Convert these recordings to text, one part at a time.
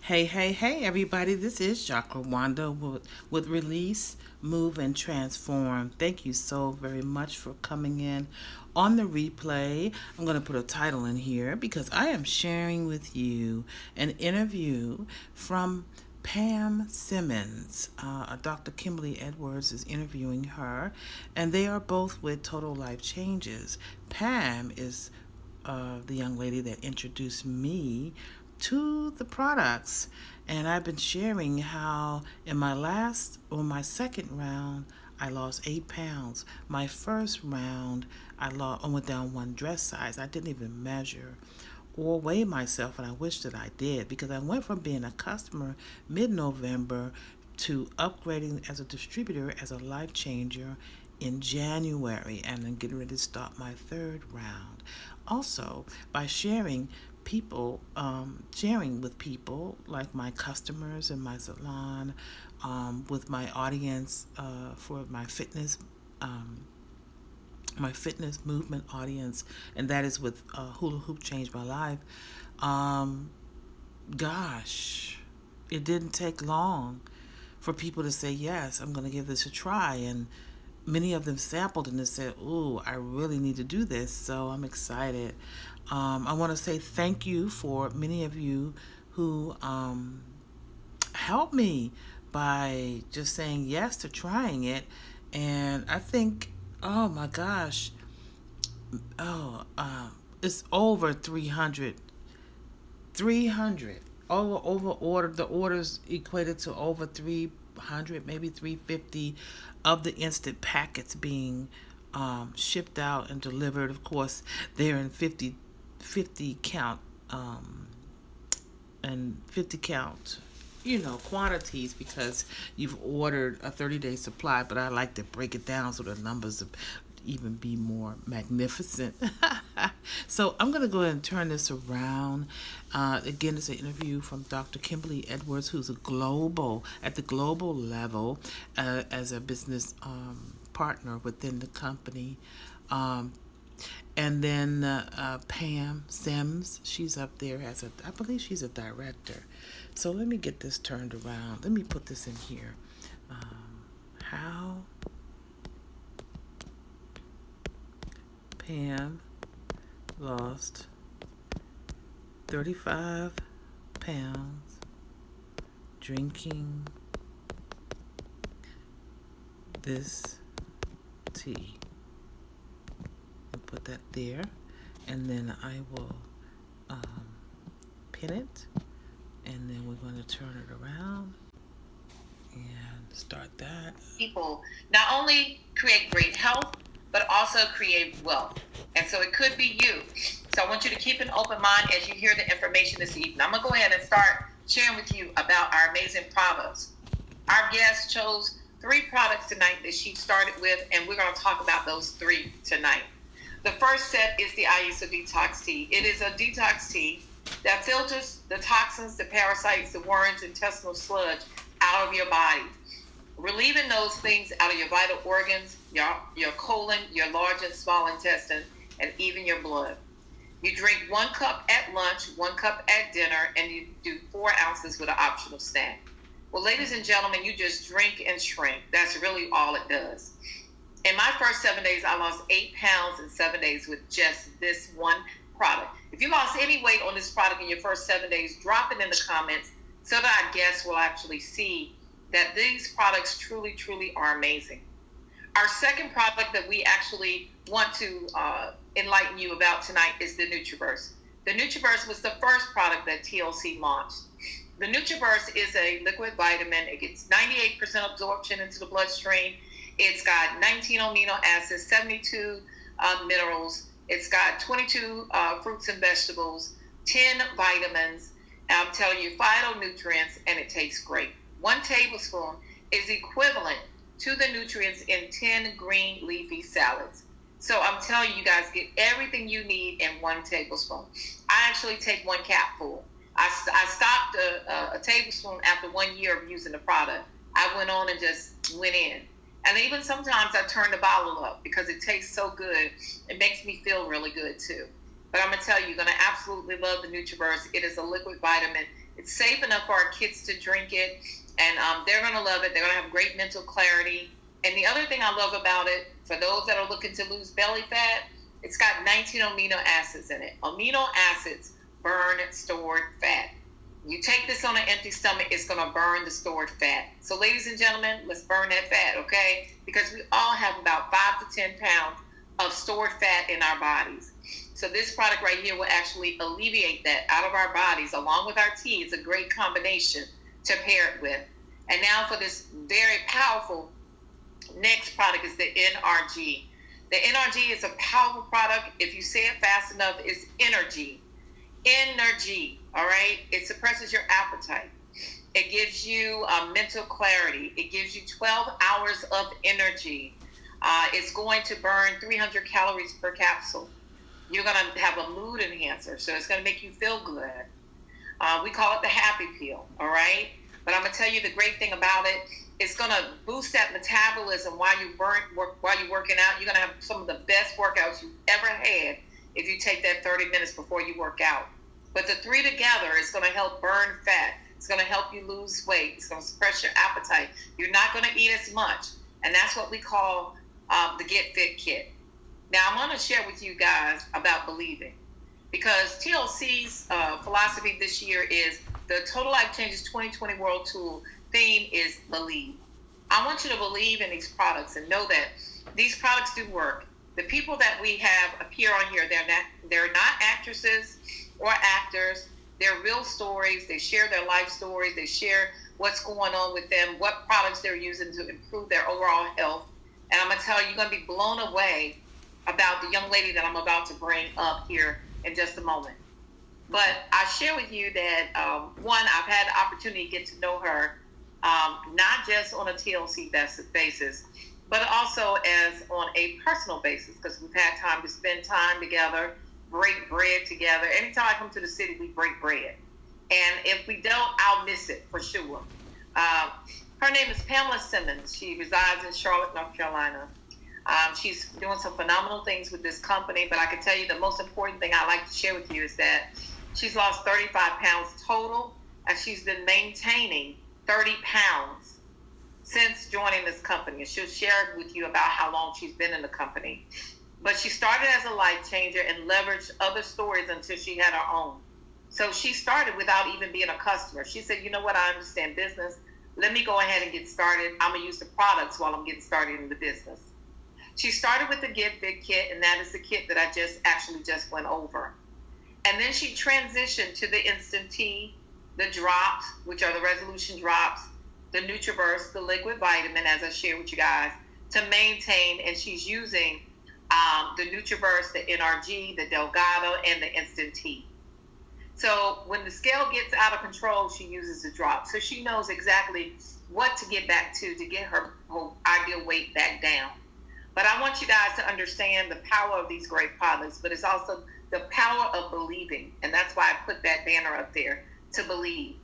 Hey, everybody. This is chakrawanda with Release, Move, and Transform. Thank you so very much for coming in on the replay. I'm going to put a title in here because I am sharing with you an interview from Pam Simmons. Dr. Kimberly Edwards is interviewing her, and they are both with Total Life Changes. Pam is the young lady that introduced me to the products. And I've been sharing how in my second round, I lost 8 pounds. My first round, I went down one dress size. I didn't even measure or weigh myself, and I wish that I did because I went from being a customer mid-November to upgrading as a distributor as a life changer in January, and then getting ready to start my third round. Also, by sharing with people like my customers in my salon, with my audience for um, my fitness movement audience, and that is with Hula Hoop Changed My Life. Um, Gosh, it didn't take long for people to say, yes, I'm going to give this a try. And many of them sampled and they said, ooh, I really need to do this. So I'm excited. I want to say thank you for many of you who helped me by just saying yes to trying it. And I think, oh my gosh, oh, it's over 300 300 over order. The orders equated to over 300, maybe 350 of the instant packets being shipped out and delivered. Of course, they're in 50 count and 50 count quantities, because you've ordered a 30-day supply, but I like to break it down so the numbers even be more magnificent. So I'm going to go ahead and turn this around. Again, it's an interview from Dr. Kimberly Edwards, who's at the global level, as a business partner within the company. Um, and then Pam Sims, she's up there I believe she's a director. So let me get this turned around. Let me put this in here. How Pam lost 35 pounds drinking this tea. I'll put that there, and then I will pin it, and then we're going to turn it around and start that. People not only create great health, but also create wealth. And so it could be you. So I want you to keep an open mind as you hear the information this evening. I'm going to go ahead and start sharing with you about our amazing products. Our guest chose 3 products tonight that she started with, and we're going to talk about those 3 tonight. The first set is the ISO Detox Tea. It is a detox tea that filters the toxins, the parasites, the worms, intestinal sludge out of your body, relieving those things out of your vital organs, your colon, your large and small intestine, and even your blood. You drink 1 cup at lunch, 1 cup at dinner, and you do 4 ounces with an optional snack. Well, ladies and gentlemen, you just drink and shrink. That's really all it does. In my first 7 days, I lost 8 pounds in 7 days with just this one product. If you lost any weight on this product in your first 7 days, drop it in the comments so that our guests will actually see that these products truly, truly are amazing. Our second product that we actually want to enlighten you about tonight is the NutriBurst. The NutriBurst was the first product that TLC launched. The NutriBurst is a liquid vitamin. It gets 98% absorption into the bloodstream. It's got 19 amino acids, 72 minerals. It's got 22 fruits and vegetables, 10 vitamins. I'm telling you, phytonutrients, and it tastes great. 1 tablespoon is equivalent to the nutrients in 10 green leafy salads. So I'm telling you guys, get everything you need in 1 tablespoon. I actually take 1 capful. I stopped a tablespoon after 1 year of using the product. I went on and just went in. And even sometimes I turn the bottle up because it tastes so good. It makes me feel really good too. But I'm going to tell you, you're going to absolutely love the NutriBurst. It is a liquid vitamin. It's safe enough for our kids to drink it, and they're going to love it. They're going to have great mental clarity. And the other thing I love about it, for those that are looking to lose belly fat, it's got 19 amino acids in it. Amino acids burn stored fat. You take this on an empty stomach, it's going to burn the stored fat. So ladies and gentlemen, let's burn that fat, okay? Because we all have about 5 to 10 pounds of stored fat in our bodies. So this product right here will actually alleviate that out of our bodies, along with our tea. It's a great combination to pair it with. And now for this very powerful next product is the NRG. The NRG is a powerful product. If you say it fast enough, it's energy. Energy, all right? It suppresses your appetite. It gives you mental clarity. It gives you 12 hours of energy. It's going to burn 300 calories per capsule. You're going to have a mood enhancer, so it's going to make you feel good. We call it the happy pill, all right? But I'm going to tell you the great thing about it, it's going to boost that metabolism while you're working out. You're going to have some of the best workouts you've ever had if you take that 30 minutes before you work out. But the three together is going to help burn fat. It's going to help you lose weight. It's going to suppress your appetite. You're not going to eat as much. And that's what we call the Get Fit Kit. Now, I'm going to share with you guys about believing. Because TLC's philosophy this year is the Total Life Changes 2020 World Tool theme is believe. I want you to believe in these products and know that these products do work. The people that we have appear on here, they're not actresses or actors. They're real stories. They share their life stories. They share what's going on with them, what products they're using to improve their overall health. And I'm going to tell you, you're going to be blown away about the young lady that I'm about to bring up here in just a moment. But I share with you that, one, I've had the opportunity to get to know her, not just on a TLC basis, but also as on a personal basis, because we've had time to spend time together, break bread together. Anytime I come to the city, we break bread. And if we don't, I'll miss it for sure. Her name is Pamela Simmons. She resides in Charlotte, North Carolina. She's doing some phenomenal things with this company, but I can tell you the most important thing I like to share with you is that she's lost 35 pounds total, and she's been maintaining 30 pounds since joining this company. And she'll share with you about how long she's been in the company. But she started as a life changer and leveraged other stories until she had her own. So she started without even being a customer. She said, you know what, I understand business. Let me go ahead and get started. I'm going to use the products while I'm getting started in the business. She started with the Get Fit Kit, and that is the kit that I just went over. And then she transitioned to the Instant Tea, the drops, which are the resolution drops, the NutriBurst, the liquid vitamin, as I shared with you guys, to maintain. And she's using the NutriBurst, the NRG, the Delgado, and the Instant Tea. So when the scale gets out of control, she uses the drop. So she knows exactly what to get back to get her ideal weight back down. But I want you guys to understand the power of these great products, but it's also the power of believing. And that's why I put that banner up there, to believe.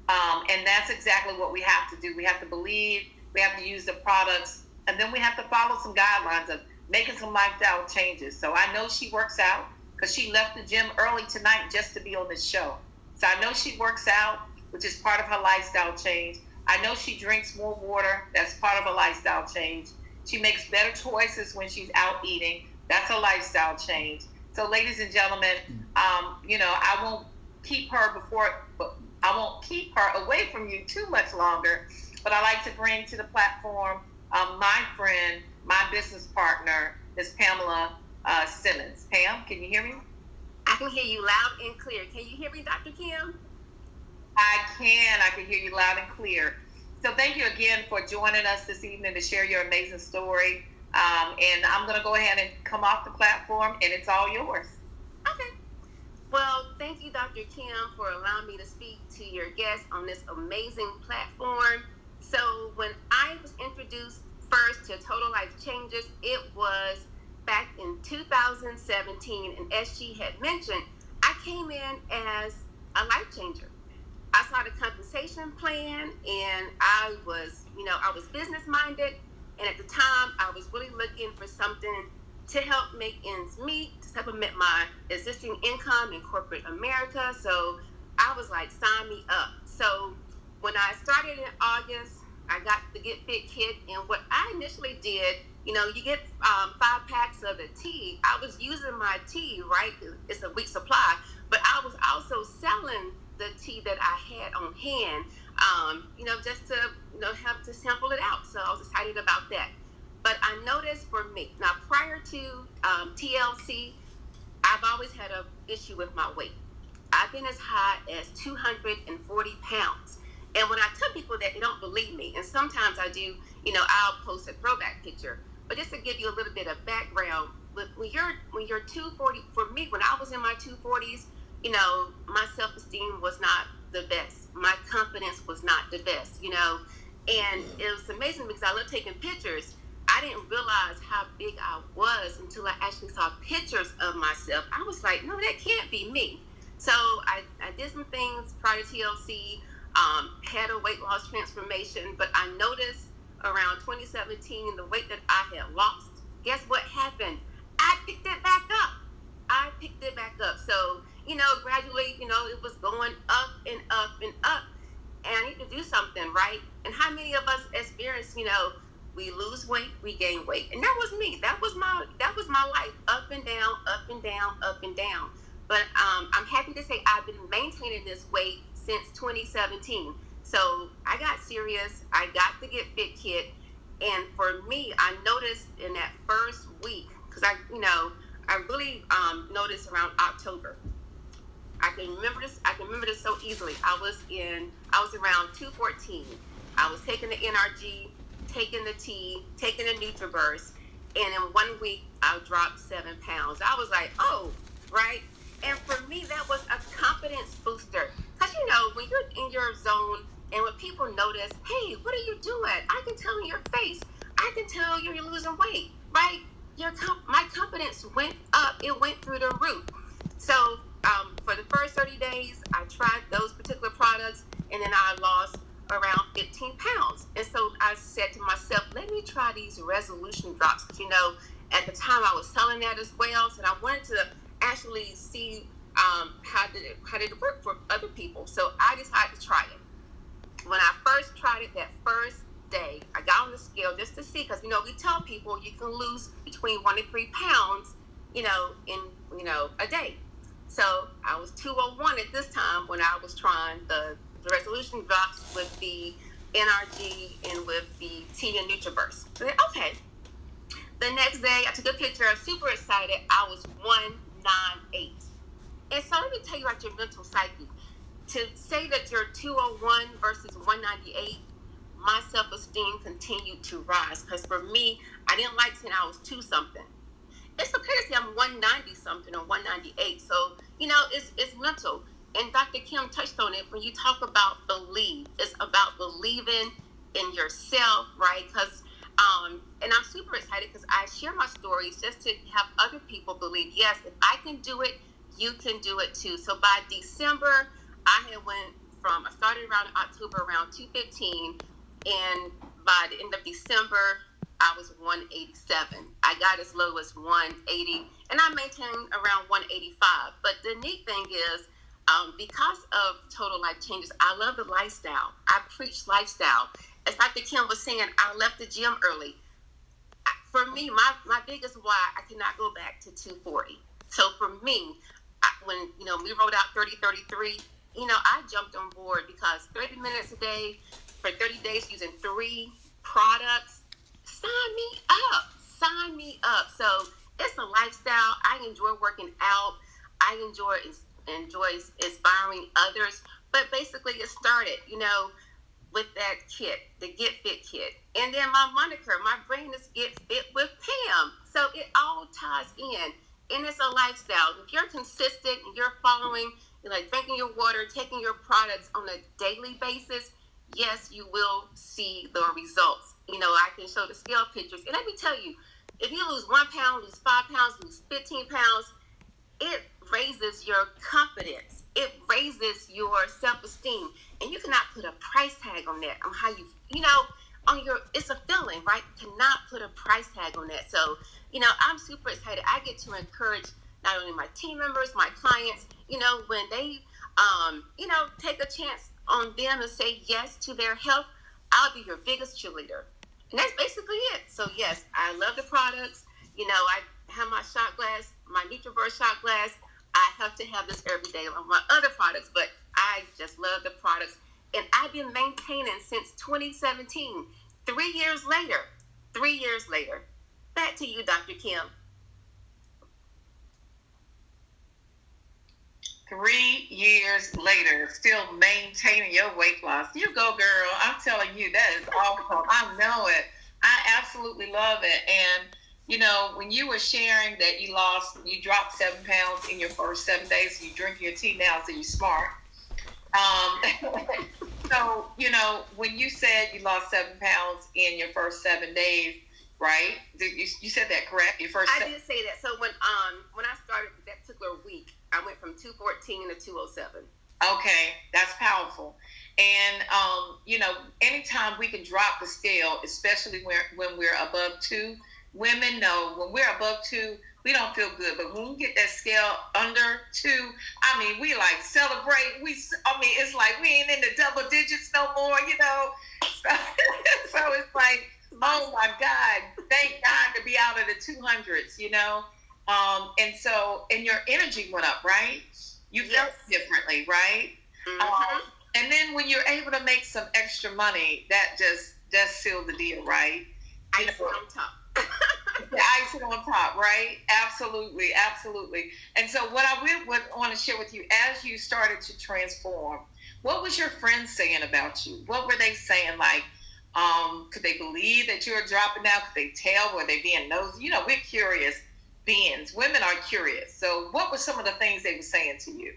And that's exactly what we have to do. We have to believe, we have to use the products, and then we have to follow some guidelines of making some lifestyle changes. So I know she works out because she left the gym early tonight just to be on this show. So I know she works out, which is part of her lifestyle change. I know she drinks more water. That's part of her lifestyle change. She makes better choices when she's out eating. That's a lifestyle change. So ladies and gentlemen, I won't keep her away from you too much longer, but I like to bring to the platform my friend, my business partner, Ms. Pamela Simmons. Pam, can you hear me? I can hear you loud and clear. Can you hear me, Dr. Kim? I can hear you loud and clear. So thank you again for joining us this evening to share your amazing story. And I'm going to go ahead and come off the platform, and it's all yours. Okay. Well, thank you, Dr. Kim, for allowing me to speak to your guests on this amazing platform. So when I was introduced first to Total Life Changes, it was back in 2017. And as she had mentioned, I came in as a life changer. I saw the compensation plan, and I was business minded. And at the time, I was really looking for something to help make ends meet, to supplement my existing income in corporate America. So I was like, sign me up. So when I started in August, I got the Get Fit kit. And what I initially did, you get 5 packs of the tea. I was using my tea, right? It's a week supply. But I was also selling the tea that I had on hand, just to, have to sample it out. So I was excited about that. But I noticed for me, now prior to TLC, I've always had an issue with my weight. I've been as high as 240 pounds. And when I tell people that, they don't believe me. And sometimes I do, I'll post a throwback picture. But just to give you a little bit of background, when you're 240, for me, when I was in my 240s, my self-esteem was not the best. My confidence was not the best, And it was amazing because I love taking pictures. I didn't realize how big I was until I actually saw pictures of myself. I was like, no, that can't be me. So I did some things prior to TLC, had a weight loss transformation, but I noticed around 2017, the weight that I had lost, guess what happened? I picked it back up. So, gradually, it was going up and up and up. And I need to do something, right? And how many of us experience, we lose weight, we gain weight. And that was me. That was my life, up and down, up and down, up and down. But I'm happy to say I've been maintaining this weight since 2017. So I got serious. I got the Get Fit kit. And for me, I noticed in that first week, because I really noticed around October. I can remember this so easily. I was around 214. I was taking the NRG, taking the tea, taking the NutriBurst, and in 1 week I dropped 7 pounds. I was like, oh, right. And for me, that was a confidence booster. Because, when you're in your zone and when people notice, hey, what are you doing? I can tell in your face. I can tell you're losing weight, right? My confidence went up. It went through the roof. So for the first 30 days, I tried those particular products, and then I lost around 15 pounds. And so I said to myself, let me try these resolution drops. At the time I was selling that as well. So I wanted to actually see how did it work for other people. So I decided to try it. When I first tried it, that first day, I got on the scale just to see, because we tell people you can lose between 1 and 3 pounds, in a day. So I was 201 at this time when I was trying the resolution drops with the NRG and with the tea and NutriBurst. So okay. The next day, I took a picture. I was super excited. I was 198. And so let me tell you about your mental psyche. To say that you're 201 versus 198, my self-esteem continued to rise. Because for me, I didn't like saying I was 2-something. It's okay to say I'm 190-something or 198. So, it's mental. And Dr. Kim touched on it when you talk about believe. It's about believing in yourself, right? Because and I'm super excited because I share my stories just to have other people believe, yes, if I can do it, you can do it too. So by December, I started around October around 215, and by the end of December, I was 187. I got as low as 180, and I maintained around 185. But the neat thing is, because of Total Life Changes, I love the lifestyle. I preach lifestyle. As Dr. Kim was saying, I left the gym early. For me, my biggest why, I cannot go back to 240. So for me, when we wrote out 30-33, I jumped on board because 30 minutes a day for 30 days using 3 products, sign me up. So it's a lifestyle. I enjoy working out. I enjoy inspiring others. But basically, it started, with that kit, the Get Fit kit. And then my moniker, my brand is Get Fit with Pam. So it all ties in. And it's a lifestyle. If you're consistent and you're following, drinking your water, taking your products on a daily basis, yes, you will see the results. I can show the scale pictures. And let me tell you, if you lose 1 pound, lose 5 pounds, lose 15 pounds, it raises your confidence. It raises your self-esteem. And you cannot put a price tag on that, on how you, it's a feeling, right? You cannot put a price tag on that. So, I'm super excited. I get to encourage not only my team members, my clients, when they Take a chance on them and say yes to their health. I'll be your biggest cheerleader. And that's basically it. So yes, I love the products. I have my shot glass, my NutriBurst shot glass. I have to have this every day on my other products, but I just love the products. And I've been maintaining since 2017. 3 years later. 3 years later. Back to you, Dr. Kim. 3 years later, still maintaining your weight loss. You go, girl. I'm telling you, that is awesome. I know it. I absolutely love it. And, when you were sharing that you dropped 7 pounds in your first 7 days, you drink your tea now, so you're smart. So, when you said you lost 7 pounds in your first 7 days, right? You said that correct? Did say that. So when I started that particular week, I went from 214 to 207. Okay, that's powerful. And anytime we can drop the scale, especially when we're above 2, women know when we're above 2, we don't feel good. But when we get that scale under 2, we like celebrate. It's like we ain't in the double digits no more, So it's like, oh my God, thank God to be out of the 200s, and your energy went up, right? You felt differently, right? Mm-hmm. And then when you're able to make some extra money, that just sealed the deal, right? Icing on top. The icing on top, right? Absolutely, absolutely. And so what I would want to share with you, as you started to transform, what was your friends saying about you? What were they saying? Like, could they believe that you were dropping out? Could they tell? Were they being nosy? We're curious beings. Women are curious. So what were some of the things they were saying to you?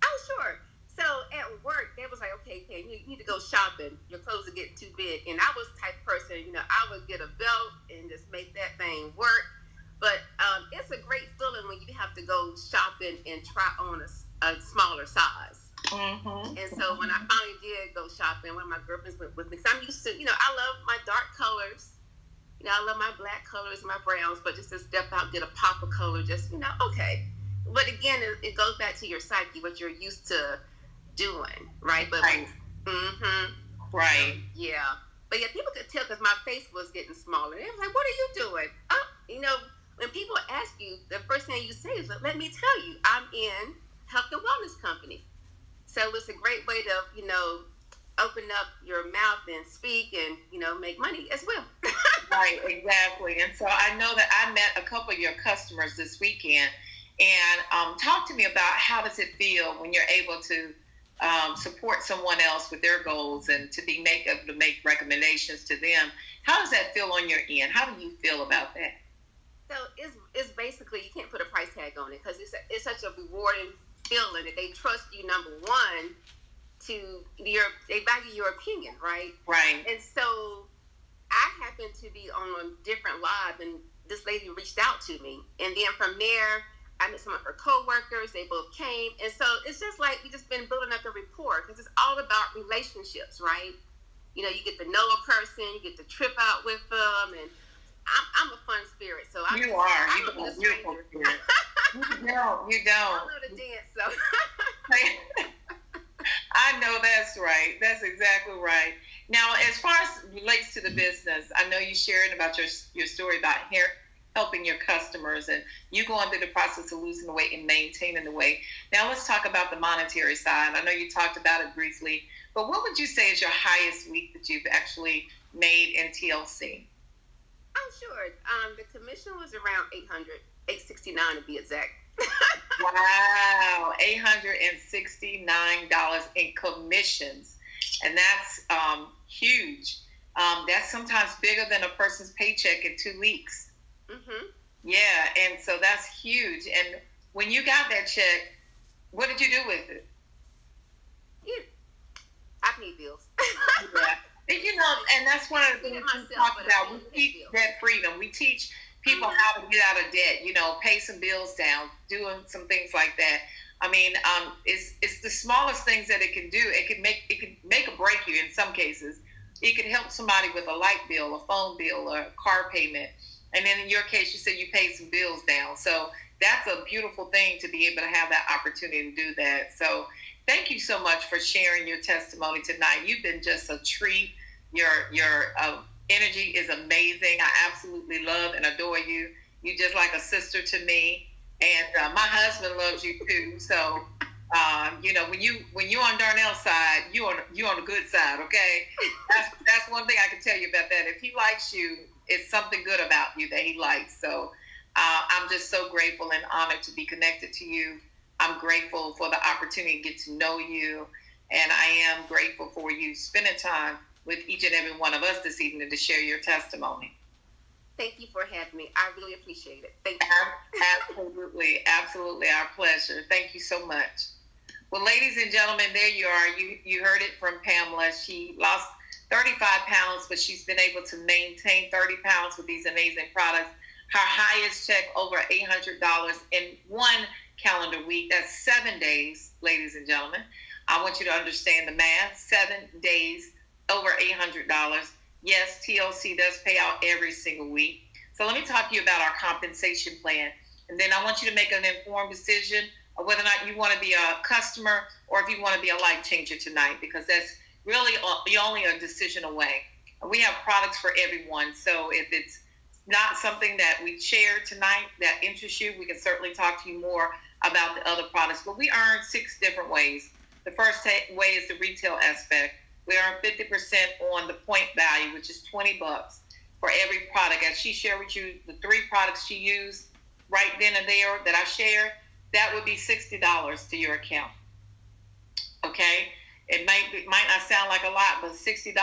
Oh, sure. So at work, they was like, okay, Ken, you need to go shopping. Your clothes are getting too big. And I was the type of person, I would get a belt and just make that thing work. But it's a great feeling when you have to go shopping and try on a smaller size. Mm-hmm. And so when I finally did go shopping, one of my girlfriends went with me. So I'm used to, I love my dark colors. I love my black colors, my browns, but just to step out, get a pop of color, just, okay. But again, it goes back to your psyche, what you're used to doing, right? But right. Right. Yeah. But yeah, people could tell because my face was getting smaller. They was like, what are you doing? Oh, when people ask you, the first thing you say is, let me tell you, I'm in health and wellness company. So it's a great way to, open up your mouth and speak and, make money as well. Right, exactly. And so I know that I met a couple of your customers this weekend. And talk to me about how does it feel when you're able to support someone else with their goals and to be able to make recommendations to them. How does that feel on your end? How do you feel about that? So it's basically, you can't put a price tag on it because it's such a rewarding feeling that they trust you, number one, they value your opinion, right? Right. And so I happened to be on a different live and this lady reached out to me. And then from there, I met some of her coworkers. They both came. And so it's just like we just been building up a rapport because it's all about relationships, right? You get to know a person, you get to trip out with them. And I'm a fun spirit. So I'm a stranger. You don't. I know the dance, so. I know that's right. That's exactly right. Now, as far as relates to the business, I know you shared about your story about helping your customers and you going through the process of losing the weight and maintaining the weight. Now, let's talk about the monetary side. I know you talked about it briefly, but what would you say is your highest week that you've actually made in TLC? Oh, sure. The commission was around $869 to be exact. Wow, $869 in commissions, and that's huge. That's sometimes bigger than a person's paycheck in 2 weeks. Mm-hmm. Yeah, and so that's huge. And when you got that check, what did you do with it? Yeah, I paid bills. Yeah. And that's one of the things we talk about. We teach debt freedom. We teach people how to get out of debt, pay some bills down, doing some things like that. It's the smallest things that it can do. It can make or break you in some cases. It could help somebody with a light bill, a phone bill, or a car payment. And then in your case, you said you paid some bills down. So that's a beautiful thing to be able to have that opportunity to do that. So thank you so much for sharing your testimony tonight. You've been just a treat. Your energy is amazing. I absolutely love and adore you. You're just like a sister to me, and my husband loves you too. So, when you're on Darnell's side, you on the good side. Okay, that's one thing I can tell you about that. If he likes you, it's something good about you that he likes. So, I'm just so grateful and honored to be connected to you. I'm grateful for the opportunity to get to know you, and I am grateful for you spending time with each and every one of us this evening to share your testimony. Thank you for having me. I really appreciate it. Thank you. Absolutely, our pleasure. Thank you so much. Well, ladies and gentlemen, there you are. You heard it from Pamela. She lost 35 pounds, but she's been able to maintain 30 pounds with these amazing products. Her highest check, over $800 in one calendar week. That's 7 days, ladies and gentlemen. I want you to understand the math. 7 days, over $800. Yes, TLC does pay out every single week. So let me talk to you about our compensation plan. And then I want you to make an informed decision of whether or not you want to be a customer or if you want to be a life changer tonight, because that's really only a decision away. And we have products for everyone. So if it's not something that we share tonight that interests you, we can certainly talk to you more about the other products. But we earn 6 different ways. The first way is the retail aspect. We earn 50% on the point value, which is $20 for every product. As she shared with you, the 3 products she used right then and there that I shared, that would be $60 to your account. Okay? It might not sound like a lot, but $60,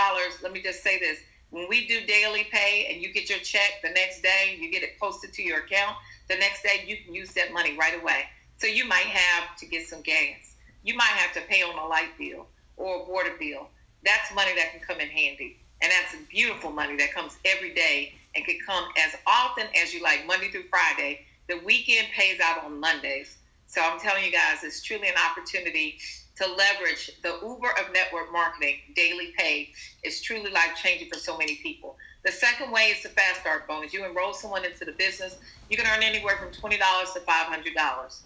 let me just say this. When we do daily pay and you get your check the next day, you get it posted to your account, the next day you can use that money right away. So you might have to get some gas. You might have to pay on a light bill or a water bill. That's money that can come in handy. And that's beautiful money that comes every day and can come as often as you like, Monday through Friday. The weekend pays out on Mondays. So I'm telling you guys, it's truly an opportunity to leverage the Uber of network marketing. Daily pay is truly life-changing for so many people. The second way is the fast start bonus. You enroll someone into the business, you can earn anywhere from $20 to $500.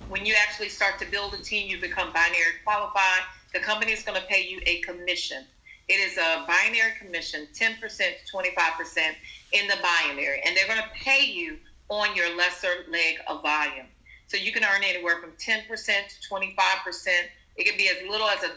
When you actually start to build a team, you become binary qualified. The company is going to pay you a commission. It is a binary commission, 10% to 25% in the binary. And they're going to pay you on your lesser leg of volume. So you can earn anywhere from 10% to 25%. It can be as little as $1.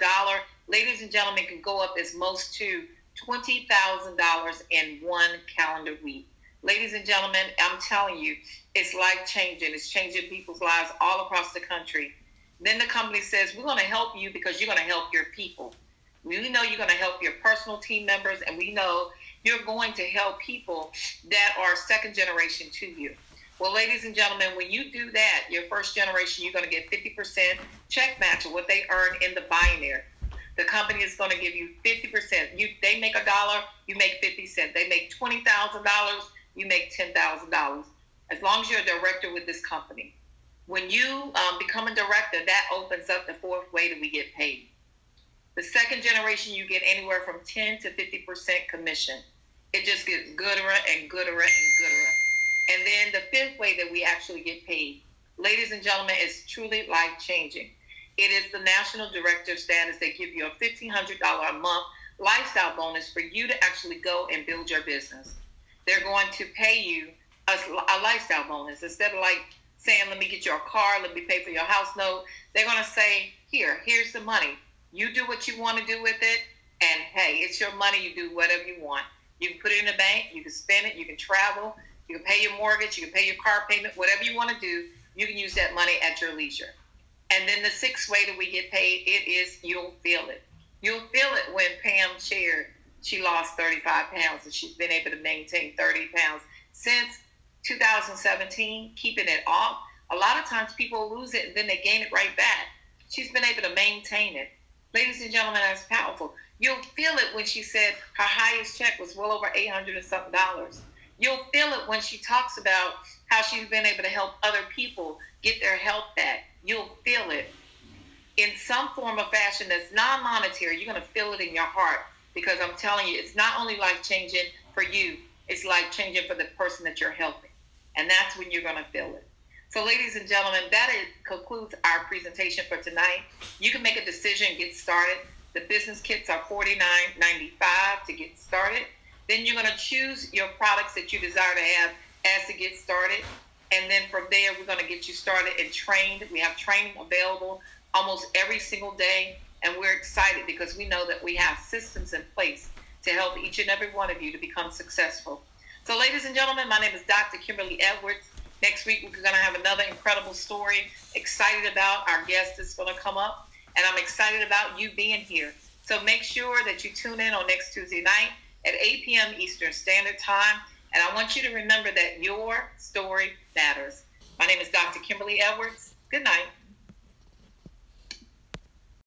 Ladies and gentlemen, can go up as most to $20,000 in one calendar week. Ladies and gentlemen, I'm telling you, it's life-changing. It's changing people's lives all across the country. Then the company says, we're going to help you because you're going to help your people. We know you're going to help your personal team members, and we know you're going to help people that are second generation to you. Well, ladies and gentlemen, when you do that, your first generation, you're going to get 50% check match of what they earn in the binary. The company is going to give you 50%. They make $1, you make 50 cents. They make $20,000, you make $10,000. As long as you're a director with this company. When you become a director, that opens up the 4th way that we get paid. The second generation, you get anywhere from 10 to 50% commission. It just gets gooder and gooder and gooder. And then the 5th way that we actually get paid, ladies and gentlemen, is truly life-changing. It is the National Director status. They give you a $1,500 a month lifestyle bonus for you to actually go and build your business. They're going to pay you a lifestyle bonus. Instead of like saying, let me get you a car, let me pay for your house note, they're going to say, here's the money. You do what you want to do with it, and hey, it's your money. You do whatever you want. You can put it in the bank, you can spend it, you can travel, you can pay your mortgage, you can pay your car payment, whatever you want to do, you can use that money at your leisure. And then the 6th way that we get paid, it is you'll feel it. You'll feel it when Pam shared she lost 35 pounds and she's been able to maintain 30 pounds since 2017, keeping it off. A lot of times people lose it and then they gain it right back. She's been able to maintain it. Ladies and gentlemen, that's powerful. You'll feel it when she said her highest check was well over $800 and something. You'll feel it when she talks about how she's been able to help other people get their health back. You'll feel it in some form or fashion that's non-monetary. You're going to feel it in your heart, because I'm telling you, it's not only life-changing for you, it's life-changing for the person that you're helping. And that's when you're going to feel it. So, ladies and gentlemen, concludes our presentation for tonight. You can make a decision and get started. The business kits are $49.95 to get started. Then you're going to choose your products that you desire to have as to get started. And then from there, we're going to get you started and trained. We have training available almost every single day. And we're excited because we know that we have systems in place to help each and every one of you to become successful. So, ladies and gentlemen, my name is Dr. Kimberly Edwards. Next week, we're going to have another incredible story. Excited about our guest that's going to come up. And I'm excited about you being here. So make sure that you tune in on next Tuesday night at 8 p.m. Eastern Standard Time. And I want you to remember that your story matters. My name is Dr. Kimberly Edwards. Good night.